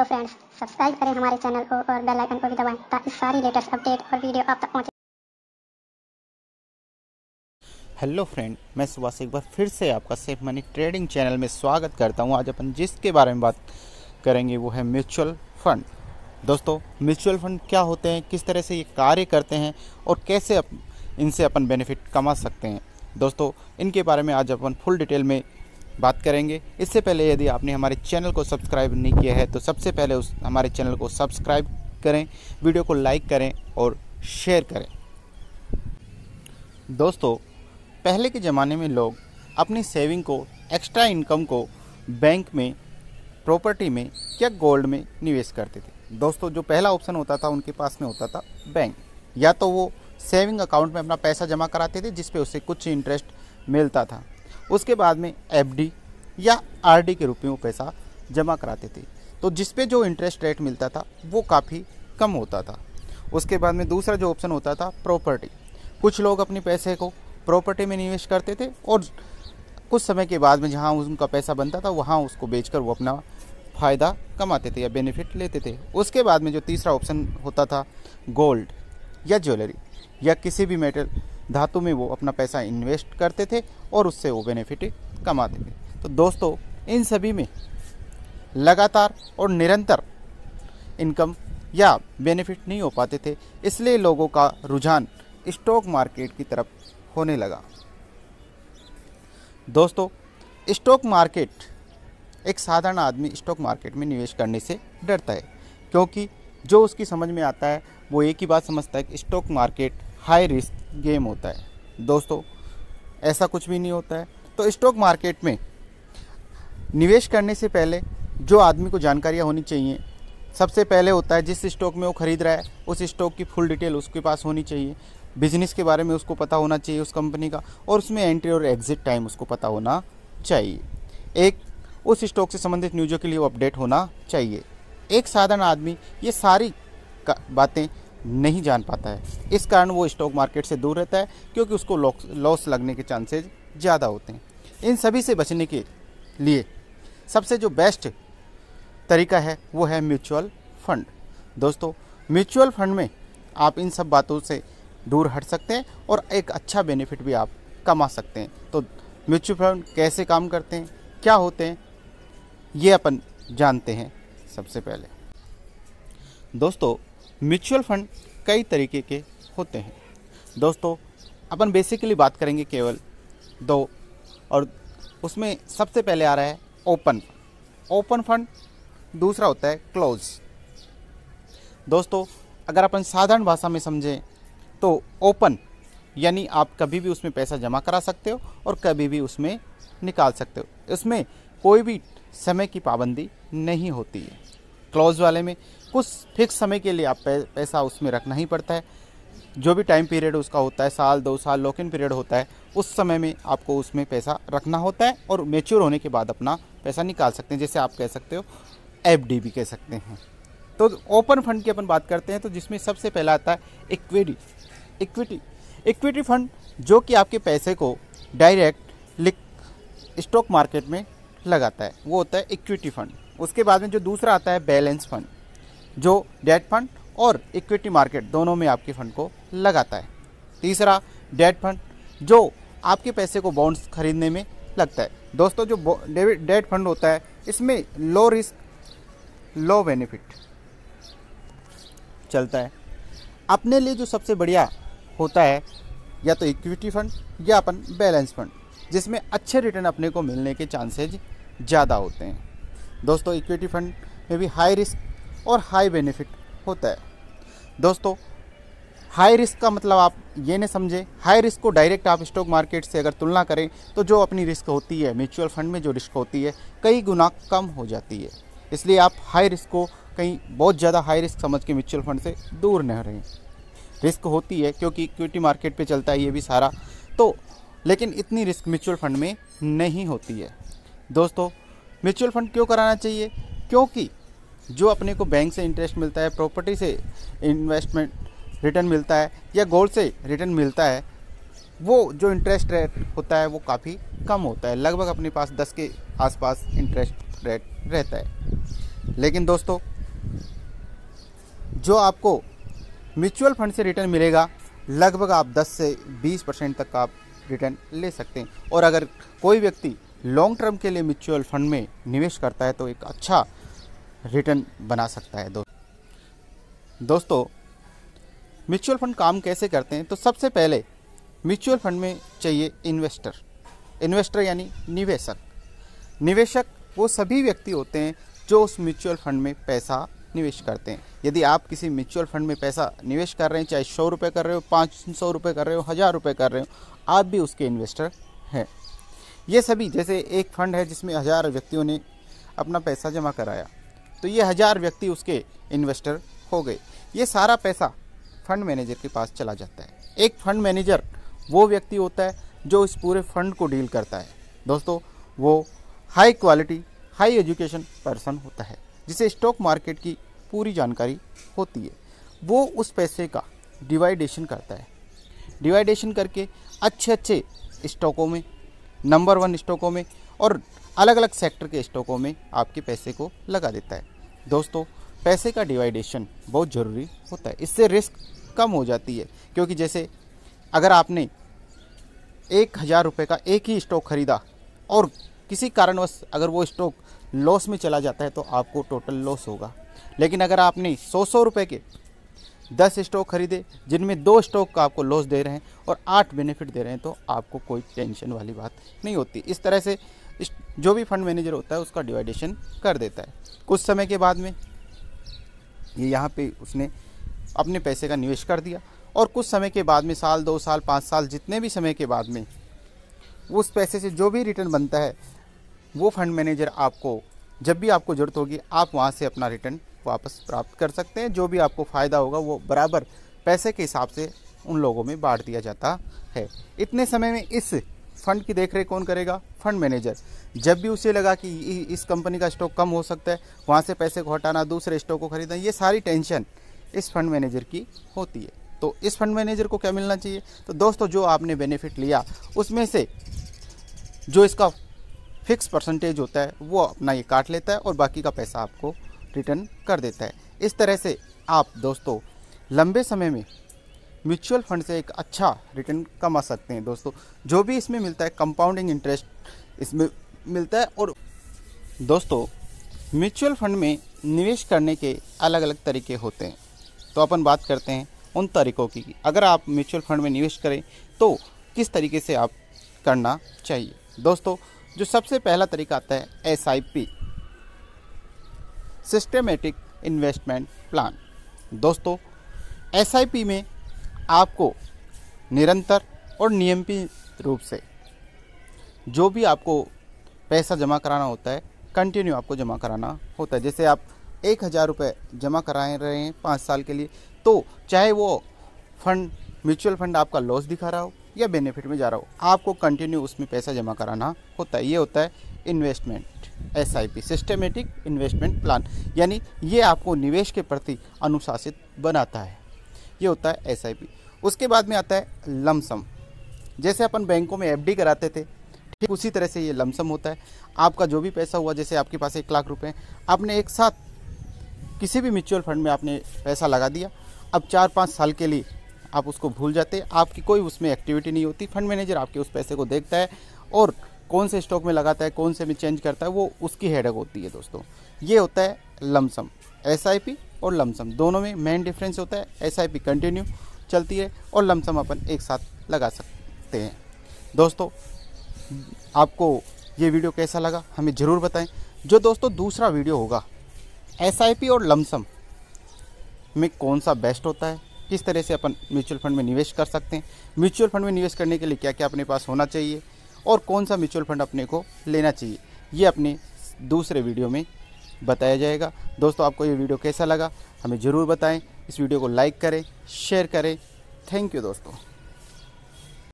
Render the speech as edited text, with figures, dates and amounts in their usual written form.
Hello friends, subscribe करें हमारे channel को और बेल आइकन को भी दबाएं ताकि सारी लेटेस्ट अपडेट और वीडियो आप तक पहुंचे। हेलो फ्रेंड, मैं सुभाष एक बार फिर से आपका सेफ मनी ट्रेडिंग चैनल में स्वागत करता हूं। आज अपन जिसके बारे में बात करेंगे वो है म्यूचुअल फंड। दोस्तों, म्यूचुअल फंड क्या होते हैं, किस तरह से ये कार्य करते हैं और कैसे इनसे अपन बेनिफिट कमा सकते हैं। दोस्तों, इनके बारे में आज अपन फुल डिटेल में बात करेंगे। इससे पहले यदि आपने हमारे चैनल को सब्सक्राइब नहीं किया है तो सबसे पहले हमारे चैनल को सब्सक्राइब करें, वीडियो को लाइक करें और शेयर करें। दोस्तों, पहले के ज़माने में लोग अपनी सेविंग को, एक्स्ट्रा इनकम को बैंक में, प्रॉपर्टी में या गोल्ड में निवेश करते थे। दोस्तों, जो पहला ऑप्शन होता था उनके पास में होता था बैंक, या तो वो सेविंग अकाउंट में अपना पैसा जमा कराते थे जिस पे उससे कुछ इंटरेस्ट मिलता था। उसके बाद में एफडी या आरडी के रूप में वो पैसा जमा कराते थे, तो जिस पे जो इंटरेस्ट रेट मिलता था वो काफ़ी कम होता था। उसके बाद में दूसरा जो ऑप्शन होता था प्रॉपर्टी। कुछ लोग अपने पैसे को प्रॉपर्टी में निवेश करते थे और कुछ समय के बाद में जहाँ उनका पैसा बनता था वहाँ उसको बेचकर वो अपना फ़ायदा कमाते थे या बेनिफिट लेते थे। उसके बाद में जो तीसरा ऑप्शन होता था गोल्ड या ज्वेलरी या किसी भी मेटल धातु में वो अपना पैसा इन्वेस्ट करते थे और उससे वो बेनिफिट कमाते थे। तो दोस्तों, इन सभी में लगातार और निरंतर इनकम या बेनिफिट नहीं हो पाते थे, इसलिए लोगों का रुझान स्टॉक मार्केट की तरफ होने लगा। दोस्तों, स्टॉक मार्केट, एक साधारण आदमी स्टॉक मार्केट में निवेश करने से डरता है, क्योंकि जो उसकी समझ में आता है वो एक ही बात समझता है कि stock market high risk game होता है। दोस्तों, ऐसा कुछ भी नहीं होता है। तो स्टॉक मार्केट में निवेश करने से पहले जो आदमी को जानकारियाँ होनी चाहिए, सबसे पहले होता है जिस स्टॉक में वो खरीद रहा है उस स्टॉक की फुल डिटेल उसके पास होनी चाहिए, बिजनेस के बारे में उसको पता होना चाहिए उस कंपनी का, और उसमें एंट्री और एग्जिट टाइम उसको पता होना चाहिए। एक उस स्टॉक से संबंधित न्यूज़ों के लिए वो अपडेट होना चाहिए। एक साधारण आदमी ये सारी बातें नहीं जान पाता है, इस कारण वो स्टॉक मार्केट से दूर रहता है, क्योंकि उसको लॉस लगने के चांसेस ज़्यादा होते हैं। इन सभी से बचने के लिए सबसे जो बेस्ट तरीका है वो है म्यूचुअल फंड। दोस्तों, म्यूचुअल फंड में आप इन सब बातों से दूर हट सकते हैं और एक अच्छा बेनिफिट भी आप कमा सकते हैं। तो म्यूचुअल फंड कैसे काम करते हैं, क्या होते हैं, ये अपन जानते हैं। सबसे पहले दोस्तों, म्यूचुअल फंड कई तरीके के होते हैं। दोस्तों, अपन बेसिकली बात करेंगे केवल दो, और उसमें सबसे पहले आ रहा है ओपन फंड, दूसरा होता है क्लोज। दोस्तों, अगर अपन साधारण भाषा में समझें तो ओपन यानी आप कभी भी उसमें पैसा जमा करा सकते हो और कभी भी उसमें निकाल सकते हो, इसमें कोई भी समय की पाबंदी नहीं होती है। क्लोज वाले में कुछ फिक्स समय के लिए आप पैसा उसमें रखना ही पड़ता है। जो भी टाइम पीरियड उसका होता है, साल 2 साल लॉक इन पीरियड होता है, उस समय में आपको उसमें पैसा रखना होता है और मैच्योर होने के बाद अपना पैसा निकाल सकते हैं, जैसे आप कह सकते हो एफडी भी कह सकते हैं। तो ओपन फंड की अपन बात करते हैं, तो जिसमें सबसे पहला आता है इक्विटी फंड, जो कि आपके पैसे को डायरेक्ट स्टॉक मार्केट में लगाता है, वो होता है इक्विटी फंड। उसके बाद में जो दूसरा आता है बैलेंस फंड, जो डेट फंड और इक्विटी मार्केट दोनों में आपके फंड को लगाता है। तीसरा डेट फंड, जो आपके पैसे को बॉन्ड्स खरीदने में लगता है। दोस्तों, जो डेट फंड होता है इसमें लो रिस्क लो बेनिफिट चलता है। अपने लिए जो सबसे बढ़िया होता है या तो इक्विटी फंड या अपन बैलेंस फंड, जिसमें अच्छे रिटर्न अपने को मिलने के चांसेज ज़्यादा होते हैं। दोस्तों, इक्विटी फंड में भी हाई रिस्क और हाई बेनिफिट होता है। दोस्तों, हाई रिस्क का मतलब आप ये नहीं समझे, हाई रिस्क को डायरेक्ट आप स्टॉक मार्केट से अगर तुलना करें तो जो अपनी रिस्क होती है म्यूचुअल फंड में, जो रिस्क होती है कई गुना कम हो जाती है। इसलिए आप हाई रिस्क को कहीं बहुत ज़्यादा हाई रिस्क समझ के म्यूचुअल फंड से दूर न रहें। रिस्क होती है क्योंकि इक्विटी मार्केट पे चलता है ये भी सारा, तो लेकिन इतनी रिस्क म्यूचुअल फंड में नहीं होती है। दोस्तों, म्यूचुअल फंड क्यों कराना चाहिए? क्योंकि जो अपने को बैंक से इंटरेस्ट मिलता है, प्रॉपर्टी से इन्वेस्टमेंट रिटर्न मिलता है या गोल्ड से रिटर्न मिलता है, वो जो इंटरेस्ट रेट होता है वो काफ़ी कम होता है। लगभग अपने पास 10 के आसपास इंटरेस्ट रेट रहता है। लेकिन दोस्तों जो आपको म्यूचुअल फंड से रिटर्न मिलेगा लगभग आप 10 से 20% तक का आप रिटर्न ले सकते हैं। और अगर कोई व्यक्ति लॉन्ग टर्म के लिए म्यूचुअल फंड में निवेश करता है तो एक अच्छा रिटर्न बना सकता है। दोस्तों म्यूचुअल फंड काम कैसे करते हैं? तो सबसे पहले म्यूचुअल फंड में चाहिए इन्वेस्टर यानी निवेशक वो सभी व्यक्ति होते हैं जो उस म्यूचुअल फंड में पैसा निवेश करते हैं। यदि आप किसी म्यूचुअल फंड में पैसा निवेश कर रहे हैं, चाहे 100 रुपये कर रहे हो, 500 रुपये कर रहे हो, 1000 रुपये कर रहे हो, आप भी उसके इन्वेस्टर हैं। ये सभी, जैसे एक फंड है जिसमें 1000 व्यक्तियों ने अपना पैसा जमा कराया, तो ये 1000 व्यक्ति उसके इन्वेस्टर हो गए। ये सारा पैसा फंड मैनेजर के पास चला जाता है। एक फंड मैनेजर वो व्यक्ति होता है जो इस पूरे फंड को डील करता है। दोस्तों वो high quality, high education person होता है जिसे स्टॉक मार्केट की पूरी जानकारी होती है। वो उस पैसे का डिवाइडेशन करता है, डिवाइडेशन करके अच्छे स्टॉकों में, नंबर 1 स्टॉकों में और अलग अलग सेक्टर के स्टॉकों में आपके पैसे को लगा देता है। दोस्तों पैसे का डिवाइडेशन बहुत ज़रूरी होता है, इससे रिस्क कम हो जाती है। क्योंकि जैसे अगर आपने 1000 रुपये का एक ही स्टॉक खरीदा और किसी कारणवश अगर वो स्टॉक लॉस में चला जाता है तो आपको टोटल लॉस होगा। लेकिन अगर आपने 100 रुपये के 10 स्टॉक खरीदे जिनमें 2 स्टॉक का आपको लॉस दे रहे हैं और 8 बेनिफिट दे रहे हैं तो आपको कोई टेंशन वाली बात नहीं होती। इस तरह से जो भी फंड मैनेजर होता है उसका डिवाइडेशन कर देता है। कुछ समय के बाद में ये यहाँ पे उसने अपने पैसे का निवेश कर दिया और कुछ समय के बाद में, साल, 2 साल, 5 साल, जितने भी समय के बाद में उस पैसे से जो भी रिटर्न बनता है वो फंड मैनेजर आपको, जब भी आपको ज़रूरत होगी आप वहाँ से अपना रिटर्न वापस प्राप्त कर सकते हैं। जो भी आपको फ़ायदा होगा वो बराबर पैसे के हिसाब से उन लोगों में बांट दिया जाता है। इतने समय में इस फंड की देखरेख कौन करेगा? Fund manager. जब भी उसे लगा कि इस कंपनी का स्टॉक कम हो सकता है, वहाँ से पैसे को हटाना, दूसरे स्टॉक को खरीदना, ये सारी टेंशन इस फंड मैनेजर की होती है। तो इस फंड मैनेजर को क्या मिलना चाहिए? तो दोस्तों जो आपने बेनिफिट लिया उसमें से जो इसका फिक्स परसेंटेज होता है वो अपना ये काट लेता है और बाकी का पैसा आपको रिटर्न कर देता है। इस तरह से आप दोस्तों लंबे समय में म्यूचुअल फंड से एक अच्छा रिटर्न कमा सकते हैं। दोस्तों जो भी इसमें मिलता है कंपाउंडिंग इंटरेस्ट इसमें मिलता है। और दोस्तों म्यूचुअल फंड में निवेश करने के अलग अलग तरीके होते हैं, तो अपन बात करते हैं उन तरीकों की। अगर आप म्यूचुअल फंड में निवेश करें तो किस तरीके से आप करना चाहिए? दोस्तों जो सबसे पहला तरीका आता है SIP, सिस्टमेटिक इन्वेस्टमेंट प्लान। दोस्तों SIP में आपको निरंतर और नियमित रूप से जो भी आपको पैसा जमा कराना होता है कंटिन्यू आपको जमा कराना होता है। जैसे आप 1000 रुपये जमा करा रहे हैं 5 साल के लिए, तो चाहे वो फंड म्यूचुअल फंड आपका लॉस दिखा रहा हो या बेनिफिट में जा रहा हो, आपको कंटिन्यू उसमें पैसा जमा कराना होता है। ये होता है investment SIP, systematic investment plan, यानी ये आपको निवेश के प्रति अनुशासित बनाता है। ये होता है SIP। उसके बाद में आता है लमसम। जैसे अपन बैंकों में FD कराते थे, ठीक उसी तरह से ये लमसम होता है। आपका जो भी पैसा हुआ, जैसे आपके पास 1 लाख रुपए, आपने एक साथ किसी भी म्यूचुअल फंड में आपने पैसा लगा दिया, अब 4-5 साल के लिए आप उसको भूल जाते, आपकी कोई उसमें एक्टिविटी नहीं होती। फंड मैनेजर आपके उस पैसे को देखता है और कौन से स्टॉक में लगाता है, कौन से में चेंज करता है, वो उसकी हेडेक होती है। दोस्तों ये होता है लमसम। SIP और लमसम दोनों में मेन डिफरेंस होता है। SIP कंटिन्यू चलती है और लमसम अपन एक साथ लगा सकते हैं। दोस्तों आपको ये वीडियो कैसा लगा हमें ज़रूर बताएं। जो दोस्तों दूसरा वीडियो होगा SIP और लमसम में कौन सा बेस्ट होता है, किस तरह से अपन म्यूचुअल फंड में निवेश कर सकते हैं, म्यूचुअल फंड में निवेश करने के लिए क्या क्या अपने पास होना चाहिए और कौन सा म्यूचुअल फंड अपने को लेना चाहिए, ये अपने दूसरे वीडियो में बताया जाएगा। दोस्तों आपको ये वीडियो कैसा लगा हमें ज़रूर बताएं। इस वीडियो को लाइक करें, शेयर करें। थैंक यू दोस्तों।